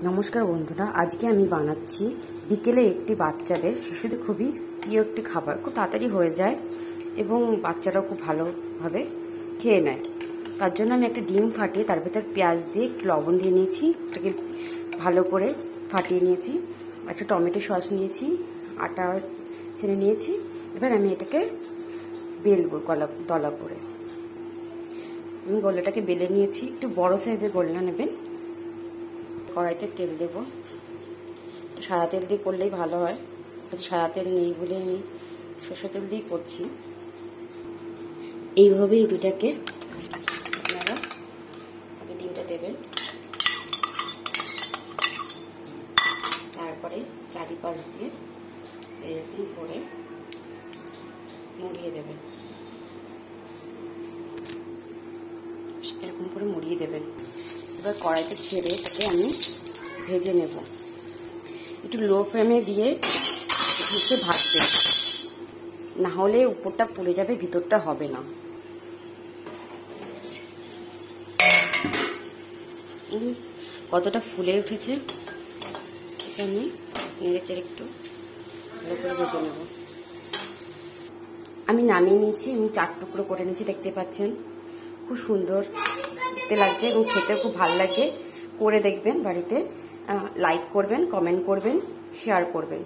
নমস্কার বন্ধুরা, আজকে আমি বানাচ্ছি বিকেলে একটি বাচ্চাদের শিশুদের খুবই প্রিয় একটি খাবার। খুব তাড়াতাড়ি হয়ে যায় এবং বাচ্চারাও খুব ভালোভাবে খেয়ে নেয়। তার জন্য আমি একটা ডিম ফাটিয়ে তার ভেতর পেঁয়াজ দিয়ে একটু লবণ দিয়ে নিয়েছি, এটাকে ভালো করে ফাটিয়ে নিয়েছি। একটা টমেটো সস নিয়েছি, আটা ছেড়ে নিয়েছি। এবার আমি এটাকে বেলবো দলা করে। আমি গোলাটাকে বেলে নিয়েছি, একটু বড় সাইজের গোলা নেবেন। কড়াইতে তেল দেব, সাদা তেল দিয়ে করলেই ভালো হয়। সাদা তেল নেই বলে আমি সরষের তেল দিয়েই করছি। এইভাবেই রুটিটাকে আপনারা আগে ডিমটা দেবেন, তারপরে চারিপাশ দিয়ে এরকম করে মুড়িয়ে দেবেন। এরকম করে মুড়িয়ে দেবেন। এবার কড়াইতে ছেড়ে এটাকে আমি ভেজে নেব। একটু লো ফ্লেমে দিয়ে ভেজে ভাজতে, না হলে উপরটা পুড়ে যাবে, ভিতরটা হবে না। কতটা ফুলে উঠেছে, এটা আমি নেড়েচেড়ে একটু ভালো করে ভেজে নেব। আমি নামিয়ে নিয়েছি, আমি 4 টুকরো করে নিয়েছি, দেখতে পাচ্ছেন। খুব সুন্দর দেখতে লাগছে এবং খেতে খুব ভালো লাগে। করে দেখবেন বাড়িতে, লাইক করবেন, কমেন্ট করবেন, শেয়ার করবেন।